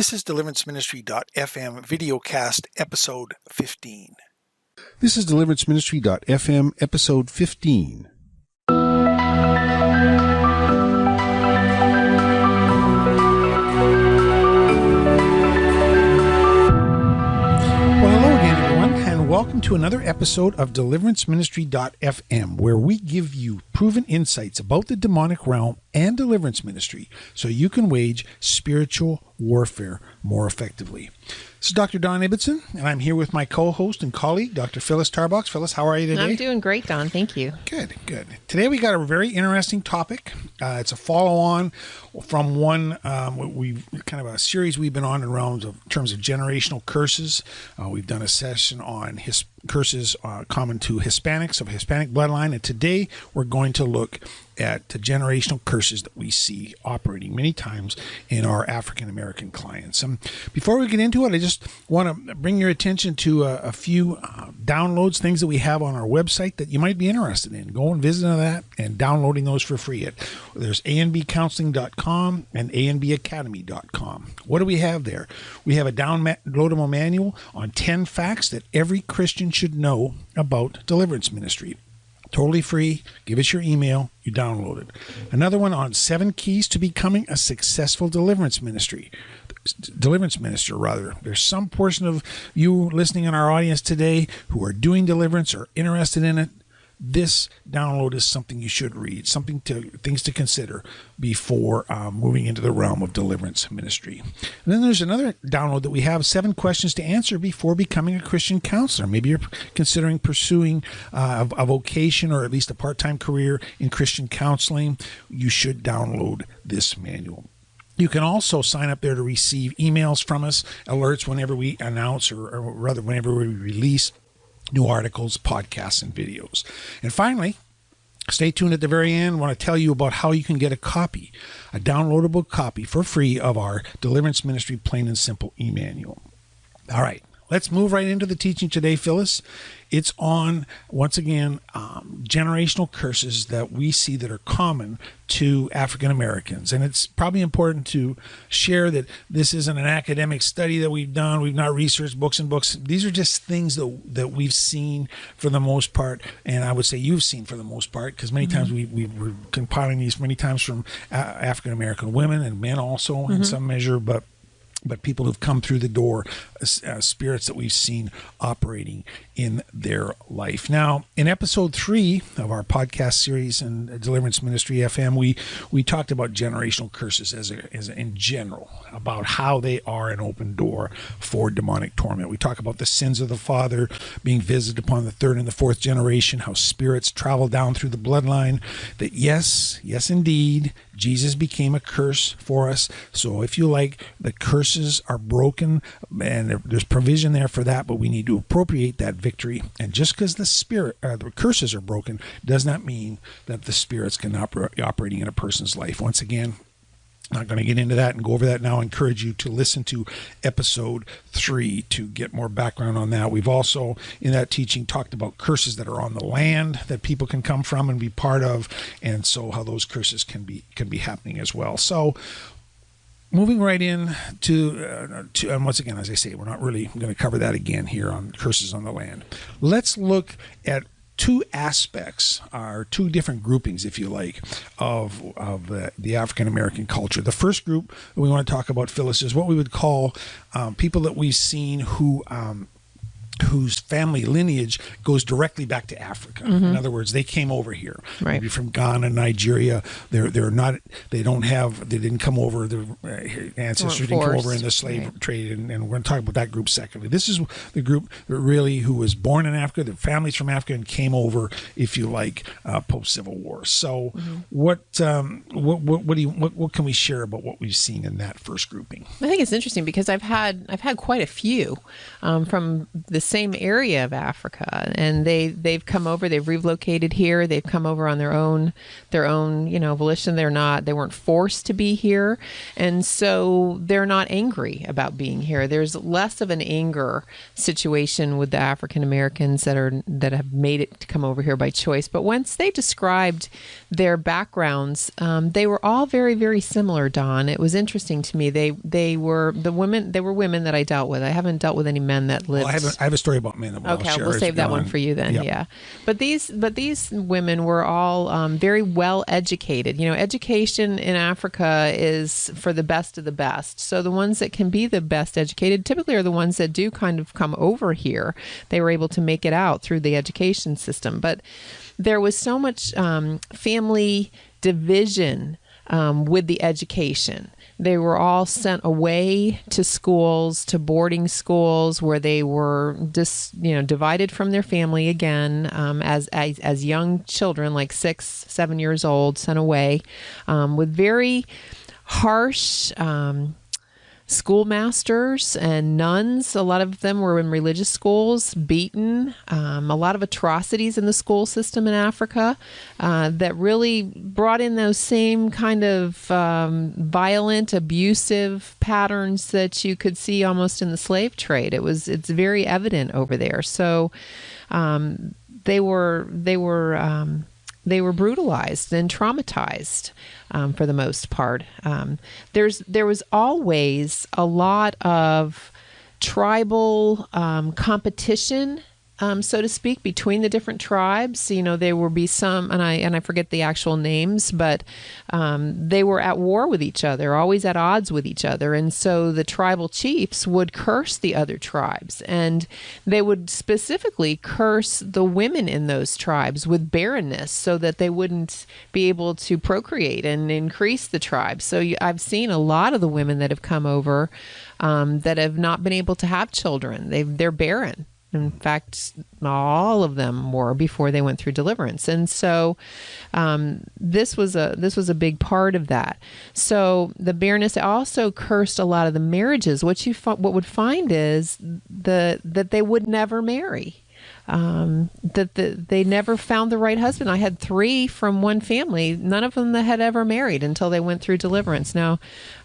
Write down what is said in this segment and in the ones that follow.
This is deliveranceministry.fm VideoCast episode 15. This is deliverance.ministry.fm episode 15. Welcome to another episode of deliverance.ministry.fm, where we give you proven insights about the demonic realm and deliverance ministry so you can wage spiritual warfare more effectively. This is Dr. Don Ibbotson, and I'm here with my co-host and colleague, Dr. Phyllis Tarbox. Phyllis, how are you today? I'm doing great, Don. Thank you. Good. Today we got a very interesting topic. It's a follow-on from one we kind of a series we've been on in terms of generational curses. We've done a session on curses common to Hispanics of Hispanic bloodline, and today we're going to look at the generational curses that we see operating many times in our African American clients. Before we get into it, I just want to bring your attention to a few downloads, things that we have on our website that you might be interested in. Go and visit that and downloading those for free. There's andbcounseling.com and andbacademy.com. What do we have there? We have a downloadable manual on 10 facts that every Christian should know about deliverance ministry. Totally free. Give us your email. You download it. Another one on 7 keys to becoming a successful deliverance minister. There's some portion of you listening in our audience today who are doing deliverance or interested in it. This download is something you should read, things to consider before moving into the realm of deliverance ministry. And then there's another download that we have, 7 questions to answer before becoming a Christian counselor. Maybe you're considering pursuing a vocation or at least a part-time career in Christian counseling. You should download this manual. You can also sign up there to receive emails from us, alerts whenever we announce or rather whenever we release new articles, podcasts, and videos. And finally, stay tuned at the very end. I want to tell you about how you can get a downloadable copy for free of our Deliverance Ministry Plain and Simple e-manual. All right, let's move right into the teaching today, Phyllis. It's on, once again, generational curses that we see that are common to African Americans. And it's probably important to share that this isn't an academic study that we've done. We've not researched books and books. These are just things that we've seen for the most part. And I would say you've seen for the most part, because many times we're compiling these many times from African American women and men also in some measure, but people who've come through the door, spirits that we've seen operating in their life. Now, in episode 3 of our podcast series in Deliverance Ministry FM, we talked about generational curses as in general, about how they are an open door for demonic torment. We talk about the sins of the father being visited upon the 3rd and the 4th generation, how spirits travel down through the bloodline, that yes, indeed, Jesus became a curse for us. So if you like, the curses are broken, and there's provision there for that, but we need to appropriate that victory. And just because the curses are broken does not mean that the spirits cannot be operating in a person's life. Once again, not going to get into that and go over that now. I encourage you to listen to episode 3 to get more background on that. We've also, in that teaching, talked about curses that are on the land that people can come from and be part of, and so how those curses can be happening as well. So, moving right in to and once again, as I say, we're not really going to cover that again here on curses on the land. Let's look at 2 aspects, or 2 different groupings, if you like, of the African American culture. The first group that we want to talk about, Phyllis, is what we would call people that we've seen whose family lineage goes directly back to Africa. In other words, they came over here, maybe from Ghana, Nigeria. They didn't come over. Their ancestors didn't come over in the slave trade, and we're going to talk about that group secondly. This is the group that really who was born in Africa, their families from Africa, and came over, if you like, post Civil War. So, what can we share about what we've seen in that first grouping? I think it's interesting because I've had quite a few from this same area of Africa, and they've come over. They've relocated here. They've come over on their own volition. They weren't forced to be here, and so they're not angry about being here. There's less of an anger situation with the African Americans that have made it to come over here by choice. But once they described their backgrounds, they were all very, very similar. Don, it was interesting to me. They were women that I dealt with. I haven't dealt with any men that lived. Well, I have a story about men that Okay, we'll save that one for you then. Yep. Yeah, but these women were all very well educated. You know, education in Africa is for the best of the best. So the ones that can be the best educated typically are the ones that do kind of come over here. They were able to make it out through the education system, but there was so much family division with the education. They were all sent away to schools, to boarding schools, where they were divided from their family again as young children, like 6, 7 years old, sent away with very harsh schoolmasters and nuns. A lot of them were in religious schools, beaten, a lot of atrocities in the school system in Africa that really brought in those same kind of violent, abusive patterns that you could see almost in the slave trade. It's very evident over there. So they were brutalized and traumatized for the most part. There was always a lot of tribal competition, so to speak, between the different tribes. You know, there would be some, and I forget the actual names, but they were at war with each other, always at odds with each other. And so the tribal chiefs would curse the other tribes, and they would specifically curse the women in those tribes with barrenness so that they wouldn't be able to procreate and increase the tribe. So I've seen a lot of the women that have come over that have not been able to have children. They're barren. In fact, all of them were before they went through deliverance, and so this was a big part of that. So the barrenness also cursed a lot of the marriages. What would find is that they would never marry. They never found the right husband. I had 3 from one family, none of them that had ever married until they went through deliverance. Now,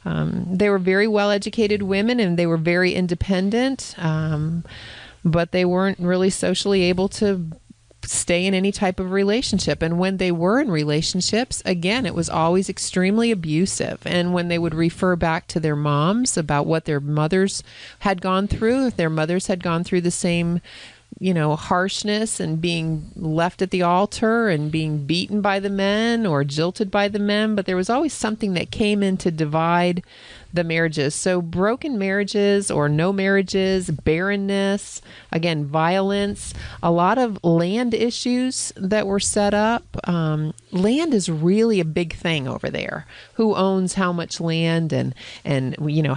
they were very well-educated women, and they were very independent. But they weren't really socially able to stay in any type of relationship. And when they were in relationships, again, it was always extremely abusive. And when they would refer back to their moms about what their mothers had gone through, if their mothers had gone through the same harshness and being left at the altar and being beaten by the men or jilted by the men, but there was always something that came in to divide the marriages. So broken marriages or no marriages, barrenness, again, violence, a lot of land issues that were set up. Land is really a big thing over there. Who owns how much land and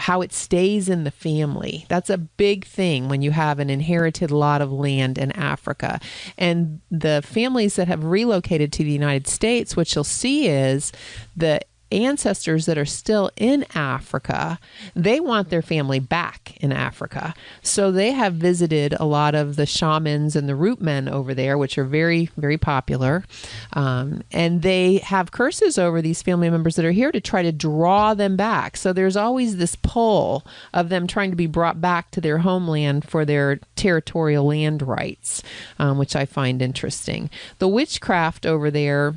how it stays in the family. That's a big thing when you have an inherited lot of land in Africa. And the families that have relocated to the United States, what you'll see is the ancestors that are still in Africa, they want their family back in Africa. So they have visited a lot of the shamans and the root men over there, which are very, very popular. And they have curses over these family members that are here to try to draw them back. So there's always this pull of them trying to be brought back to their homeland for their territorial land rights, which I find interesting. The witchcraft over there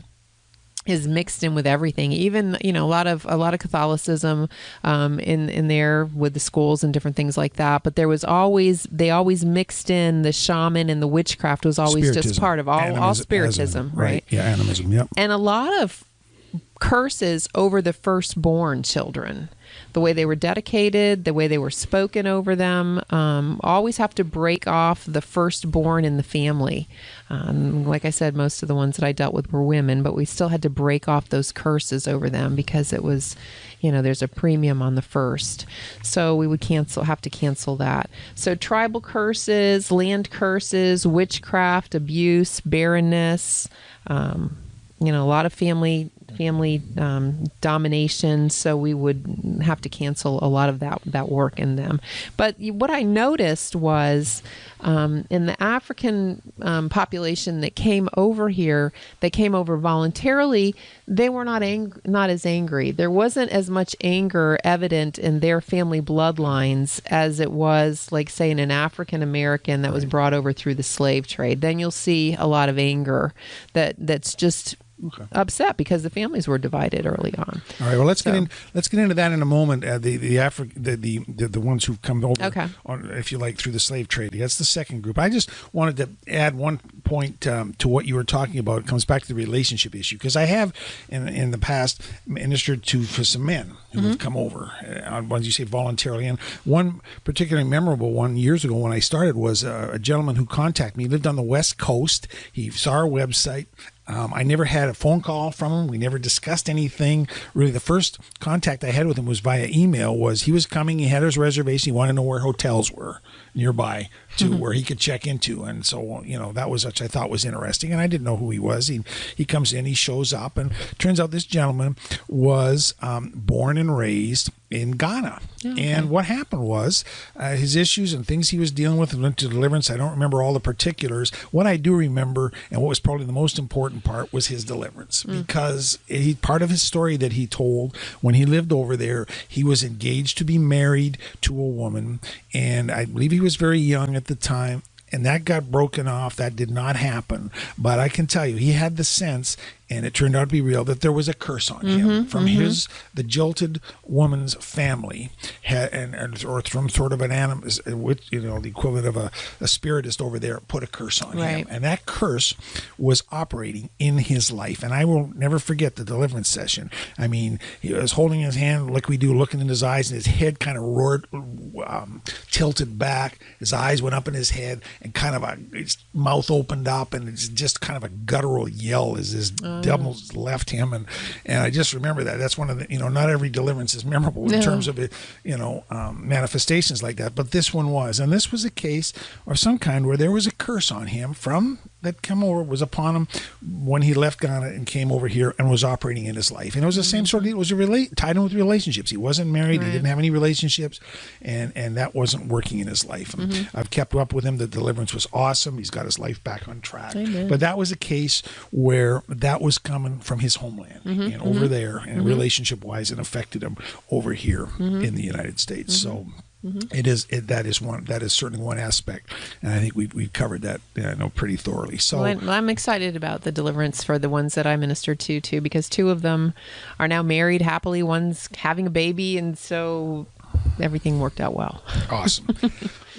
is mixed in with everything, even a lot of Catholicism in there with the schools and different things like that. But they always mixed in the shaman, and the witchcraft was always just part of all spiritism, right? Yeah, animism. Yep. And a lot of curses over the firstborn children. The way they were dedicated, the way they were spoken over them, always have to break off the firstborn in the family. Like I said, most of the ones that I dealt with were women, but we still had to break off those curses over them because it was, there's a premium on the first. So we would have to cancel that. So tribal curses, land curses, witchcraft, abuse, barrenness, a lot of family family domination, so we would have to cancel a lot of that work in them. But what I noticed was in the African population that came over here, that came over voluntarily, they were not as angry. There wasn't as much anger evident in their family bloodlines as it was, like, say, in an African American that was brought over through the slave trade. Then you'll see a lot of anger that's just upset because the families were divided early on. All right. Well, let's get into that in a moment. The ones who've come over, if you like, through the slave trade. That's the second group. I just wanted to add one point to what you were talking about. It comes back to the relationship issue, because I have in the past ministered for some men who have come over, ones you say voluntarily, and one particularly memorable one years ago when I started was a gentleman who contacted me. He lived on the West Coast. He saw our website. I never had a phone call from him. We never discussed anything. Really, the first contact I had with him was via email. He was coming. He had his reservation. He wanted to know where hotels were nearby to where he could check into. And so, that was which I thought was interesting. And I didn't know who he was. He comes in, he shows up, and turns out this gentleman was born and raised in Ghana. And what happened was his issues and things he was dealing with went to deliverance. I don't remember all the particulars. What I do remember, and what was probably the most important part, was his deliverance, because part of his story that he told, when he lived over there, he was engaged to be married to a woman, and I believe he was very young at the time, and that got broken off. That did not happen. But I can tell you, he had the sense, and it turned out to be real, that there was a curse on him from the jilted woman's family, or from sort of an animus, the equivalent of a spiritist over there, put a curse on him. And that curse was operating in his life. And I will never forget the deliverance session. I mean, he was holding his hand like we do, looking in his eyes, and his head kind of roared, tilted back. His eyes went up in his head, and kind of his mouth opened up, and it's just kind of a guttural yell as his devils left him. And I just remember that. That's one of the, not every deliverance is memorable in terms of it, manifestations like that. But this one was. And this was a case of some kind where there was a curse on him was upon him when he left Ghana and came over here and was operating in his life. And it was the same sort of, it was tied in with relationships. He wasn't married. He didn't have any relationships, and that wasn't working in his life. And I've kept up with him. The deliverance was awesome. He's got his life back on track. Amen. But that was a case where that was coming from his homeland and over there, and relationship wise, and affected him over here in the United States. So that is certainly one aspect, and I think we've covered that pretty thoroughly. So I'm excited about the deliverance for the ones that I ministered to too, because two of them are now married happily. One's having a baby, and so everything worked out well. Awesome.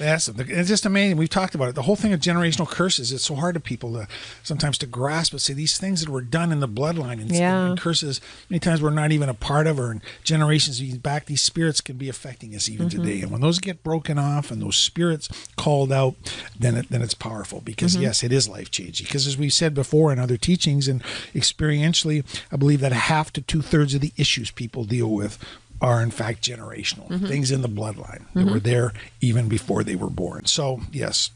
It's just amazing. We've talked about it. The whole thing of generational curses, it's so hard to people sometimes to grasp. But see, these things that were done in the bloodline and curses, many times we're not even a part of, or in generations back, these spirits can be affecting us even today. And when those get broken off and those spirits called out, then it's powerful, because yes, it is life-changing. Because as we said before in other teachings and experientially, I believe that 1/2 to 2/3 of the issues people deal with are in fact generational, things in the bloodline that were there even before they were born. So yes,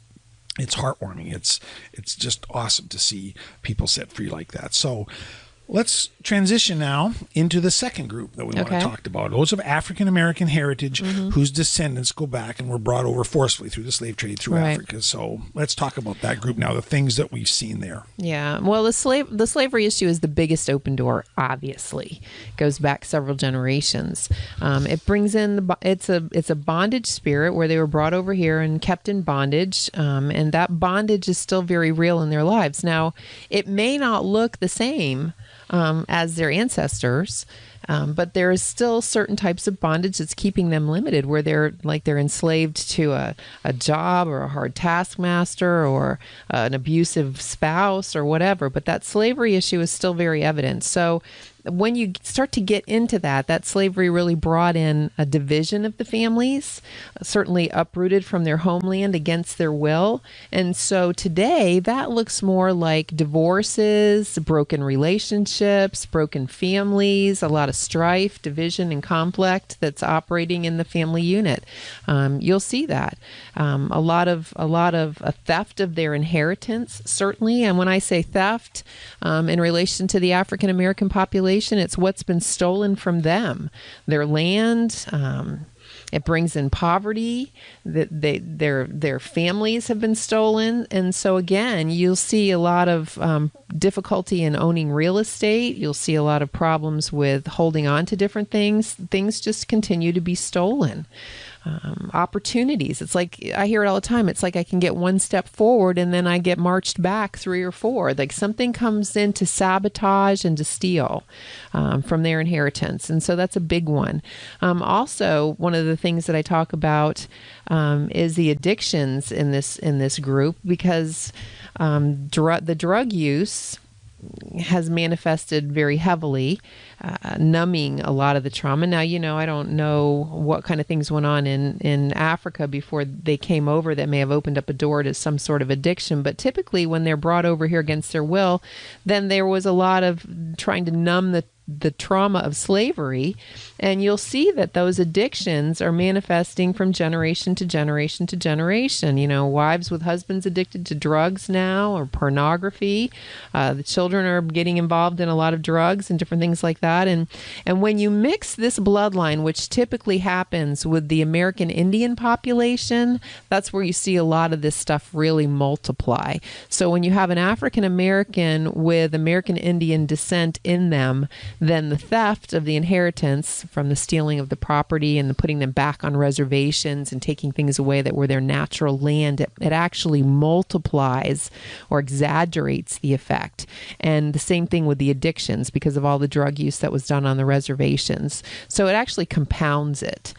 it's heartwarming. It's just awesome to see people set free like that. So let's transition now into the second group that we want to talk about. Those of African American heritage whose descendants go back and were brought over forcefully through the slave trade through Africa. So let's talk about that group now, the things that we've seen there. Yeah. Well, the slavery issue is the biggest open door, obviously. It goes back several generations. It brings in it's a bondage spirit where they were brought over here and kept in bondage. And that bondage is still very real in their lives. Now, it may not look the same as their ancestors, but there is still certain types of bondage that's keeping them limited, where they're enslaved to a job or a hard taskmaster or an abusive spouse or whatever. But that slavery issue is still very evident. So when you start to get into that slavery really brought in a division of the families, certainly uprooted from their homeland against their will. And so today that looks more like divorces, broken relationships, broken families, a lot of strife, division, and conflict that's operating in the family unit. You'll see that. A lot of a theft of their inheritance, certainly. And when I say theft, in relation to the African American population, population, it's what's been stolen from them, their land. It brings in poverty. Their families have been stolen, and so again, you'll see a lot of difficulty in owning real estate. You'll see a lot of problems with holding on to different things. Things just continue to be stolen. Opportunities. It's like, I hear it all the time. It's like I can get one step forward and then I get marched back 3 or 4. Like something comes in to sabotage and to steal from their inheritance. And so that's a big one. Also, one of the things that I talk about is the addictions in this group, because the drug use has manifested very heavily, numbing a lot of the trauma. Now, I don't know what kind of things went on in Africa before they came over that may have opened up a door to some sort of addiction. But typically when they're brought over here against their will, then there was a lot of trying to numb the trauma of slavery, and you'll see that those addictions are manifesting from generation to generation to generation. Wives with husbands addicted to drugs now, or pornography. The children are getting involved in a lot of drugs and different things like that. And when you mix this bloodline, which typically happens with the American Indian population, that's where you see a lot of this stuff really multiply. So when you have an African American with American Indian descent in them, then the theft of the inheritance from the stealing of the property and the putting them back on reservations and taking things away that were their natural land, it actually multiplies or exaggerates the effect. And the same thing with the addictions because of all the drug use that was done on the reservations. So it actually compounds it.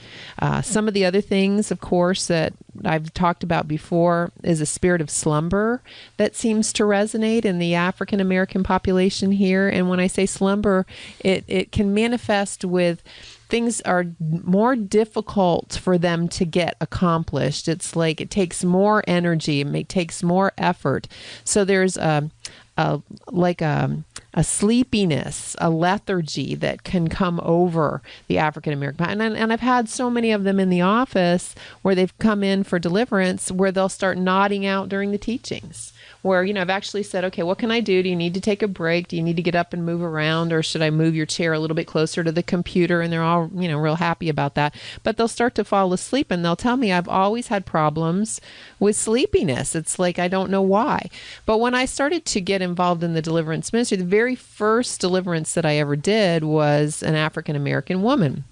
Some of the other things, of course, that I've talked about before is a spirit of slumber that seems to resonate in the African American population here. And when I say slumber, it can manifest with things are more difficult for them to get accomplished. It's like it takes more energy, it takes more effort. So there's a sleepiness, a lethargy that can come over the African American. And I've had so many of them in the office where they've come in for deliverance where they'll start nodding out during the teachings. Where, I've actually said, okay, what can I do? Do you need to take a break? Do you need to get up and move around? Or should I move your chair a little bit closer to the computer? And they're all, real happy about that. But they'll start to fall asleep and they'll tell me, I've always had problems with sleepiness. It's like, I don't know why. But when I started to get involved in the deliverance ministry, the very first deliverance that I ever did was an African American woman.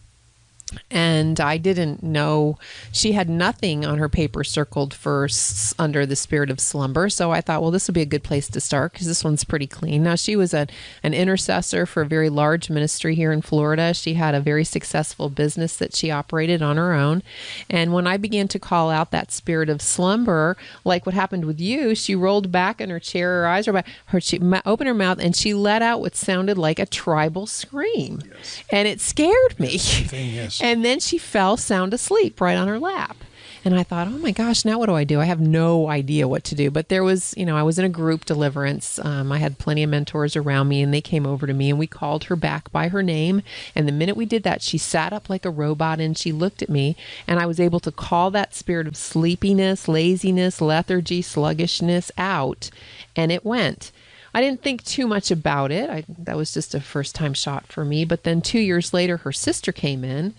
And I didn't know, she had nothing on her paper circled for under the spirit of slumber. So I thought, well, this would be a good place to start because this one's pretty clean. Now, she was an intercessor for a very large ministry here in Florida. She had a very successful business that she operated on her own. And when I began to call out that spirit of slumber, like what happened with you, she rolled back in her chair, her eyes were back, she opened her mouth, and she let out what sounded like a tribal scream. Yes. And it scared me. Yes. And then she fell sound asleep right on her lap. And I thought, oh my gosh, now what do I do? I have no idea what to do. But there was, I was in a group deliverance. I had plenty of mentors around me, and they came over to me and we called her back by her name. And the minute we did that, she sat up like a robot and she looked at me, and I was able to call that spirit of sleepiness, laziness, lethargy, sluggishness out, and it went. I didn't think too much about it. That was just a first-time shot for me. But then 2 years later, her sister came in,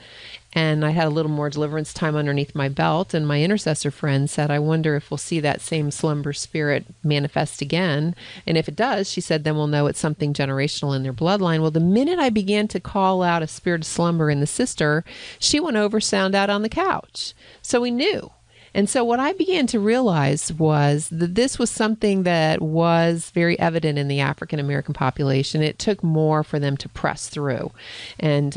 and I had a little more deliverance time underneath my belt. And my intercessor friend said, I wonder if we'll see that same slumber spirit manifest again. And if it does, she said, then we'll know it's something generational in their bloodline. Well, the minute I began to call out a spirit of slumber in the sister, she went over, sound out on the couch. So we knew. And so what I began to realize was that this was something that was very evident in the African American population. It took more for them to press through. And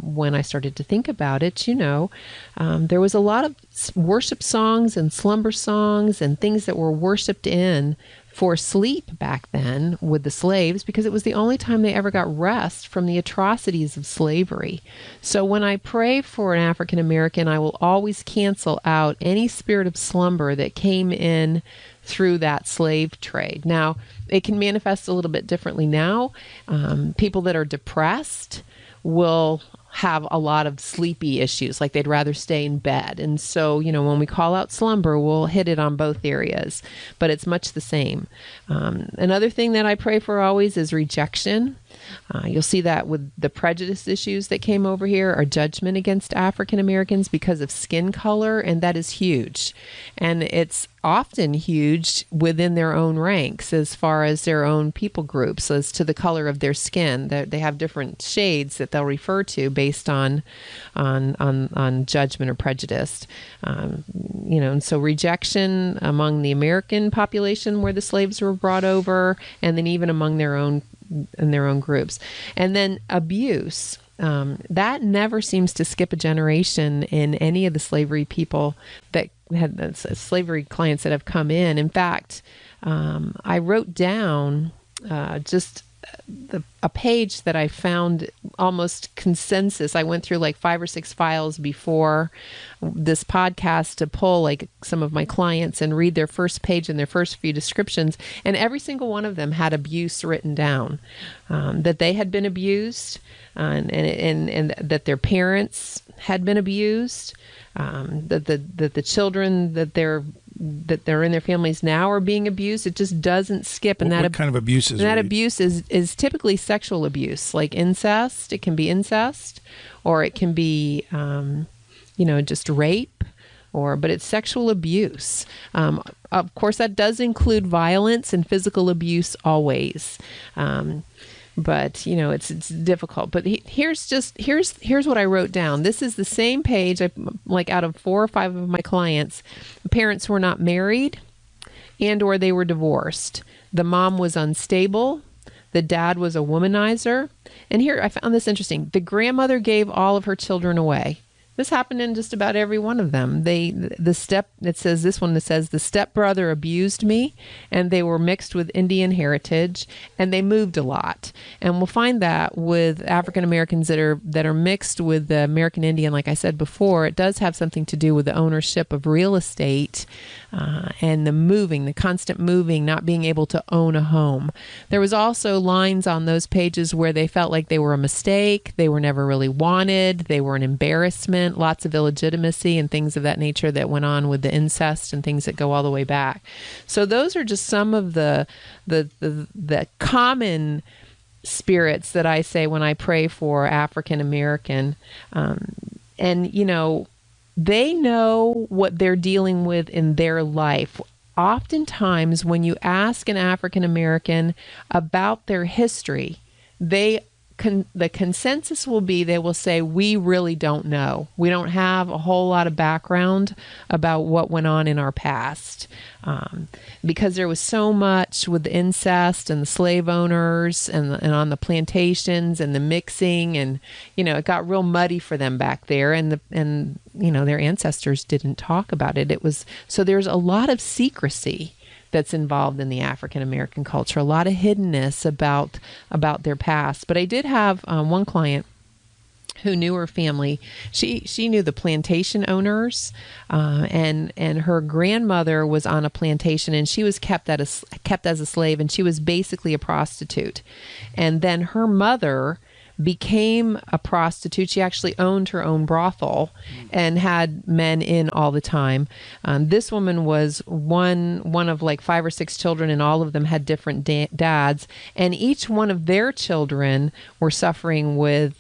when I started to think about it, there was a lot of worship songs and slumber songs and things that were worshiped in for sleep back then with the slaves, because it was the only time they ever got rest from the atrocities of slavery. So when I pray for an African American, I will always cancel out any spirit of slumber that came in through that slave trade. Now, it can manifest a little bit differently now. People that are depressed will have a lot of sleepy issues, like they'd rather stay in bed. And so, when we call out slumber, we'll hit it on both areas, but it's much the same. Another thing that I pray for always is rejection. You'll see that with the prejudice issues that came over here, or judgment against African Americans because of skin color, and that is huge. And it's often huge within their own ranks as far as their own people groups as to the color of their skin. They have different shades that they'll refer to based on judgment or prejudice. And so rejection among the American population where the slaves were brought over, and then even among their own groups. And then abuse. That never seems to skip a generation in any of the slavery people that had slavery clients that have come in. In fact, I wrote down just a page that I found almost consensus. I went through like 5 or 6 files before this podcast to pull like some of my clients and read their first page and their first few descriptions. And every single one of them had abuse written down, that they had been abused, and that their parents had been abused, that the children that they're in their families now are being abused. It just doesn't skip. And what kind of abuse is that? Abuse is typically sexual abuse, like incest. It can be incest, or it can be, just rape, but it's sexual abuse. Of course, that does include violence and physical abuse always. But it's difficult. But here's what I wrote down. This is the same page. Like out of 4 or 5 of my clients, parents were not married, or they were divorced. The mom was unstable. The dad was a womanizer. And here I found this interesting. The grandmother gave all of her children away. This happened in just about every one of them. The stepbrother abused me, and they were mixed with Indian heritage, and they moved a lot. And we'll find that with African Americans that are mixed with the American Indian, like I said before, it does have something to do with the ownership of real estate, and the constant moving, not being able to own a home. There was also lines on those pages where they felt like they were a mistake, they were never really wanted, they were an embarrassment. Lots of illegitimacy and things of that nature that went on with the incest and things that go all the way back. So those are just some of the common spirits that I say when I pray for African American. They know what they're dealing with in their life. Oftentimes, when you ask an African American about their history, the consensus will be they will say, we really don't know. We don't have a whole lot of background about what went on in our past, because there was so much with the incest and the slave owners and on the plantations and the mixing, and it got real muddy for them back there, and their ancestors didn't talk about it. So there's a lot of secrecy that's involved in the African American culture, a lot of hiddenness about their past. But I did have one client who knew her family. She knew the plantation owners, and her grandmother was on a plantation, and she was kept as a slave, and she was basically a prostitute. And then her mother became a prostitute. She actually owned her own brothel and had men in all the time. This woman was one of like 5 or 6 children, and all of them had different dads. And each one of their children were suffering with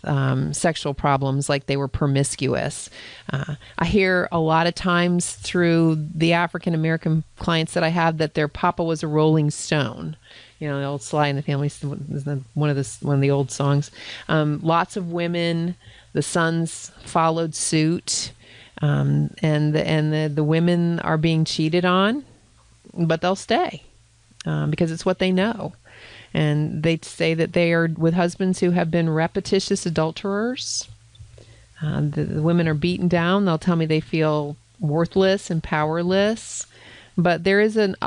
sexual problems, like they were promiscuous. I hear a lot of times through the African American clients that I have that their papa was a Rolling Stone. The old Sly and the Family, one of the old songs. Lots of women, the sons followed suit, and the women are being cheated on, but they'll stay because it's what they know. And they say that they are with husbands who have been repetitious adulterers. The women are beaten down. They'll tell me they feel worthless and powerless, but there is a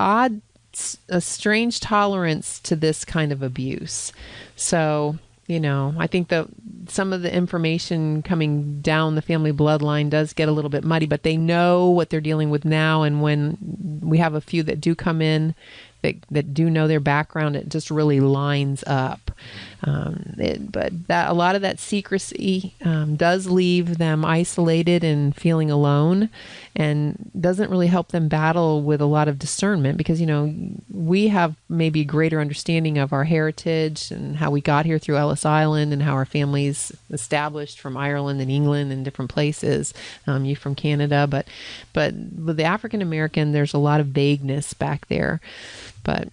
strange tolerance to this kind of abuse. So, I think that some of the information coming down the family bloodline does get a little bit muddy, but they know what they're dealing with now. And when we have a few that do come in that do know their background, it just really lines up. But that a lot of that secrecy does leave them isolated and feeling alone, and doesn't really help them battle with a lot of discernment, because we have maybe a greater understanding of our heritage and how we got here through Ellis Island and how our families established from Ireland and England and different places. You from Canada, but with the African American, there's a lot of vagueness back there. But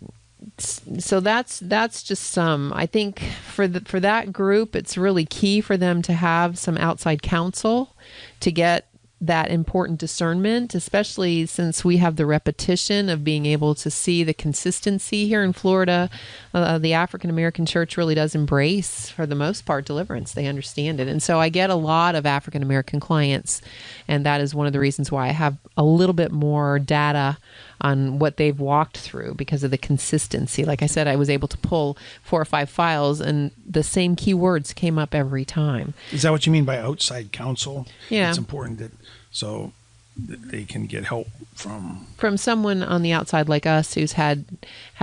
so that's just some. I think for that group, it's really key for them to have some outside counsel to get that important discernment, especially since we have the repetition of being able to see the consistency here in Florida. The African American church really does embrace, for the most part, deliverance. They understand it. And so I get a lot of African American clients, and that is one of the reasons why I have a little bit more data on what they've walked through, because of the consistency. Like I said, I was able to pull 4 or 5 files, and the same keywords came up every time. Is that what you mean by outside counsel? Yeah. It's important that they can get help from someone on the outside like us, who's had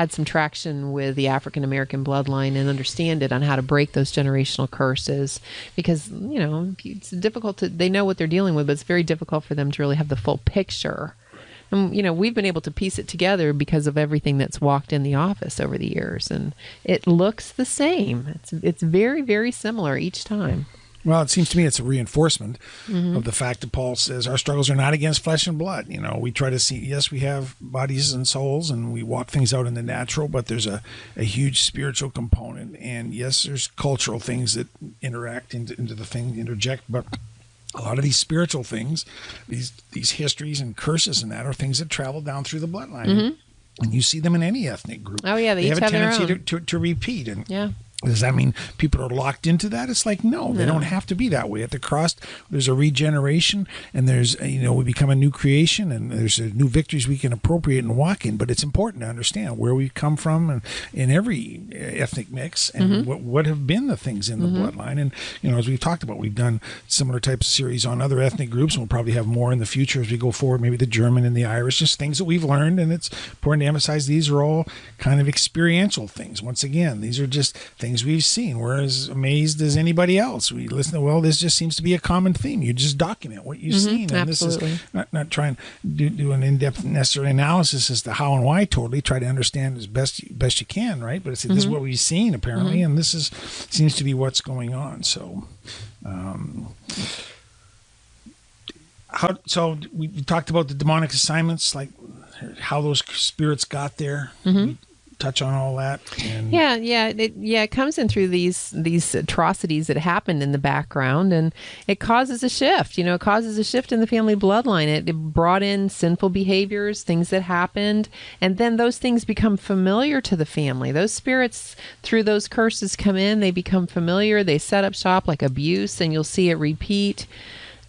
some traction with the African American bloodline and understand it, on how to break those generational curses, because it's difficult they know what they're dealing with, but it's very difficult for them to really have the full picture. And we've been able to piece it together because of everything that's walked in the office over the years, and it looks the same. It's very, very similar each time. Well, it seems to me it's a reinforcement of the fact that Paul says our struggles are not against flesh and blood. We try to see, yes, we have bodies and souls, and we walk things out in the natural, but there's a huge spiritual component. And yes, there's cultural things that interact into the thing, interject, but a lot of these spiritual things, these histories and curses and that, are things that travel down through the bloodline. And you see them in any ethnic group. Oh, yeah, they each have a their tendency own. to repeat. And Yeah. does that mean people are locked into that? It's like, no, they don't have to be that way. At the cross, there's a regeneration, and there's, we become a new creation, and there's new victories we can appropriate and walk in. But it's important to understand where we come from, and in every ethnic mix, and what have been the things in the bloodline. And, as we've talked about, we've done similar types of series on other ethnic groups, and we'll probably have more in the future as we go forward, maybe the German and the Irish, just things that we've learned. And it's important to emphasize these are all kind of experiential things. Once again, these are just things we've seen. We're as amazed as anybody else. We listen to, well, this just seems to be a common theme. You just document what you've seen. And absolutely. This is not trying to do an in-depth necessary analysis as to how and why. Totally try to understand as best you can, right? But it's this is what we've seen apparently, and this seems to be what's going on. So so we talked about the demonic assignments, like how those spirits got there. We touch on all that. And it comes in through these atrocities that happened in the background, and it causes a shift. It causes a shift in the family bloodline. It brought in sinful behaviors, things that happened, and then those things become familiar to the family. Those spirits, through those curses, come in, they become familiar, they set up shop like abuse, and you'll see it repeat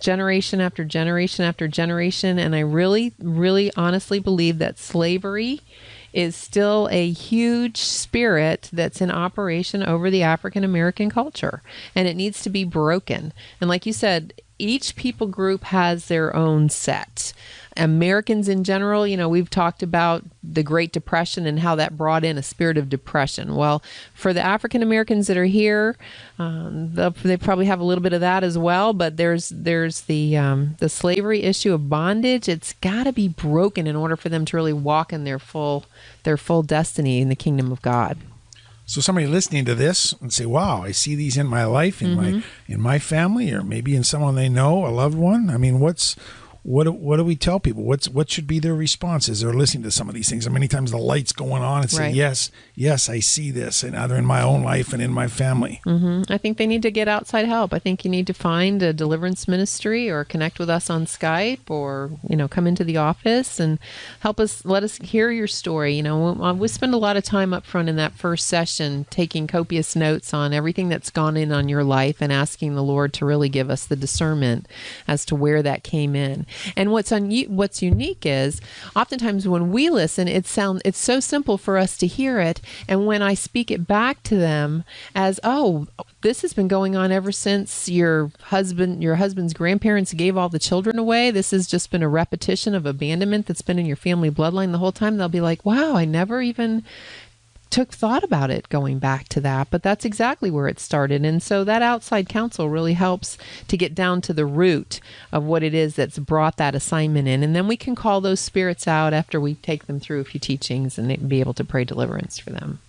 generation after generation after generation. And I really, really honestly believe that slavery is still a huge spirit that's in operation over the African American culture, and it needs to be broken. And like you said, each people group has their own set. Americans in general, we've talked about the Great Depression and how that brought in a spirit of depression. Well, for the African Americans that are here, they probably have a little bit of that as well. But there's the slavery issue of bondage. It's got to be broken in order for them to really walk in their full destiny in the kingdom of God. So somebody listening to this and say, wow, I see these in my life, in my family, or maybe in someone they know, a loved one. I mean, what do we tell people? What should be their response as they're listening to some of these things? And many times the light's going on and say, Right. yes, I see this, and either in my own life and in my family. I think they need to get outside help. I think you need to find a deliverance ministry or connect with us on Skype, or, come into the office and let us hear your story. We spend a lot of time up front in that first session taking copious notes on everything that's gone in on your life and asking the Lord to really give us the discernment as to where that came in. And what's unique is oftentimes when we listen, it's so simple for us to hear it. And when I speak it back to them as, oh, this has been going on ever since your husband's grandparents gave all the children away. This has just been a repetition of abandonment that's been in your family bloodline the whole time. They'll be like, wow, I never even took thought about it going back to that, but that's exactly where it started. And so that outside counsel really helps to get down to the root of what it is that's brought that assignment in. And then we can call those spirits out after we take them through a few teachings and be able to pray deliverance for them.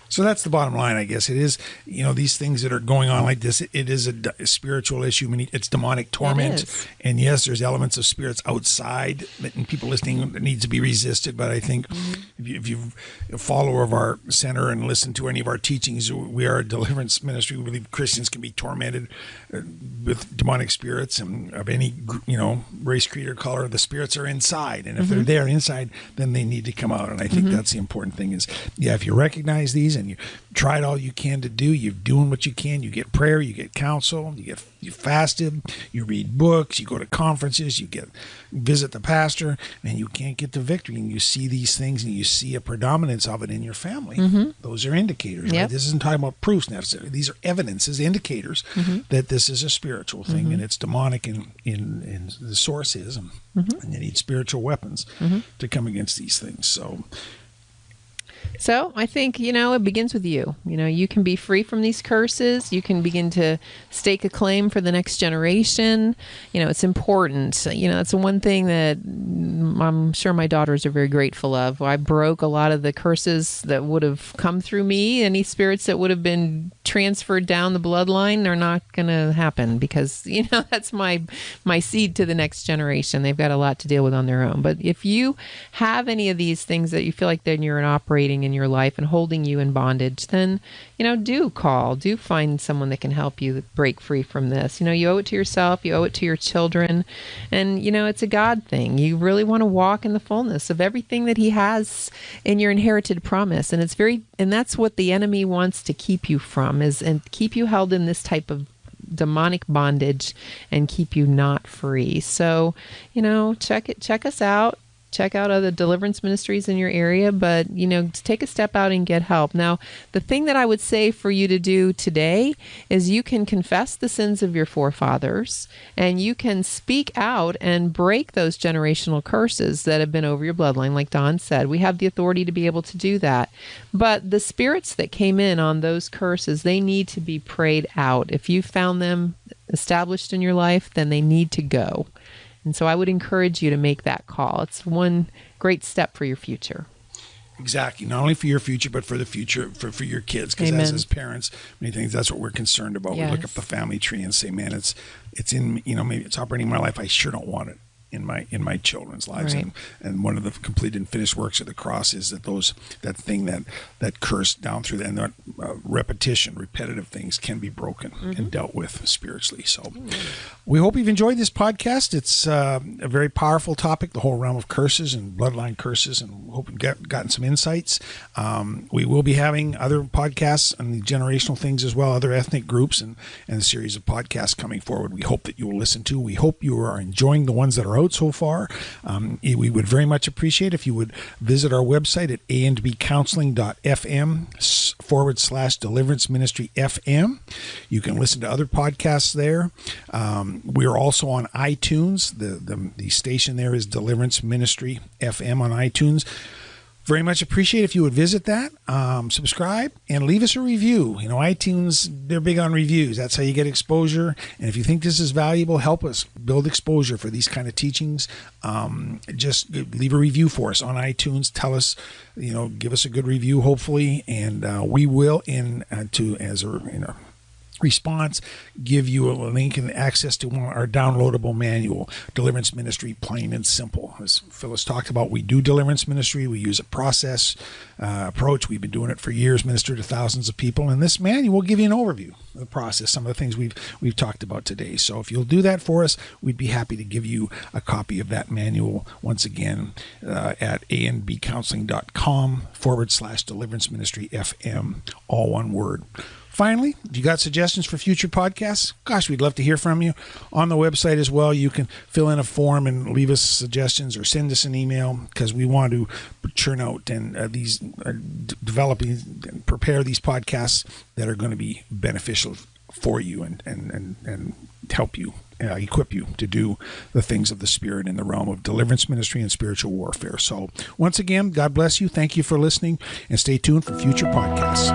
So that's the bottom line, I guess. It is, these things that are going on like this, it is a spiritual issue. I mean, it's demonic torment. And yes, there's elements of spirits outside and people listening that needs to be resisted. But I think if you're a follower of our center and listen to any of our teachings, we are a deliverance ministry. We believe Christians can be tormented with demonic spirits and of any, race, creed, or color. The spirits are inside. And if they're there inside, then they need to come out. And I think that's the important thing is, if you recognize these and you tried all you can to do, you're doing what you can, you get prayer, you get counsel, you fasted, you read books, you go to conferences, you visit the pastor, and you can't get the victory, and you see these things and you see a predominance of it in your family. Those are indicators, right? This isn't talking about proofs necessarily. These are evidences, indicators that this is a spiritual thing and it's demonic in the source is, and you need spiritual weapons to come against these things. So I think, it begins with you. You can be free from these curses. You can begin to stake a claim for the next generation. It's important. It's one thing that I'm sure my daughters are very grateful of. I broke a lot of the curses that would have come through me. Any spirits that would have been transferred down the bloodline are not going to happen because, that's my seed to the next generation. They've got a lot to deal with on their own. But if you have any of these things that you feel like then you're operating in your life and holding you in bondage, then, do find someone that can help you break free from this. You owe it to yourself, you owe it to your children, and, it's a God thing. You really want to walk in the fullness of everything that He has in your inherited promise. And and that's what the enemy wants to keep you from and keep you held in this type of demonic bondage and keep you not free. So, check us out. Check out other deliverance ministries in your area, but, take a step out and get help. Now, the thing that I would say for you to do today is you can confess the sins of your forefathers and you can speak out and break those generational curses that have been over your bloodline. Like Don said, we have the authority to be able to do that. But the spirits that came in on those curses, they need to be prayed out. If you found them established in your life, then they need to go. And so I would encourage you to make that call. It's one great step for your future. Exactly. Not only for your future, but for the future, for your kids. Because as parents, many things, that's what we're concerned about. Yes. We look up the family tree and say, man, it's in, maybe it's operating in my life. I sure don't want it in my children's lives. Right. And one of the completed and finished works of the cross is that that thing that curse down through and that repetitive things can be broken and dealt with spiritually. So we hope you've enjoyed this podcast. It's a very powerful topic, the whole realm of curses and bloodline curses, and we hope you've gotten some insights. We will be having other podcasts on the generational things as well, other ethnic groups, and a series of podcasts coming forward. We hope that you will listen to. We hope you are enjoying the ones that are out so far. We would very much appreciate if you would visit our website at andbcounseling.fm/deliverance ministry FM. You can listen to other podcasts there. We are also on iTunes. The station there is Deliverance Ministry FM on iTunes. Very much appreciate if you would visit that, subscribe, and leave us a review. iTunes, they're big on reviews. That's how you get exposure. And if you think this is valuable, help us build exposure for these kind of teachings. Just leave a review for us on iTunes. Tell us, give us a good review, hopefully, and we will, response, give you a link and access to our downloadable manual, Deliverance Ministry, plain and simple. As Phyllis talked about, we do deliverance ministry. We use a process approach. We've been doing it for years, ministered to thousands of people. And this manual will give you an overview of the process, some of the things we've talked about today. So if you'll do that for us, we'd be happy to give you a copy of that manual once again at andbcounseling.com/deliverance ministry FM, all one word. Finally, if you got suggestions for future podcasts, gosh, we'd love to hear from you. On the website as well, you can fill in a form and leave us suggestions or send us an email, because we want to churn out and develop and prepare these podcasts that are going to be beneficial for you and help you, equip you to do the things of the Spirit in the realm of deliverance ministry and spiritual warfare. So once again, God bless you. Thank you for listening, and stay tuned for future podcasts.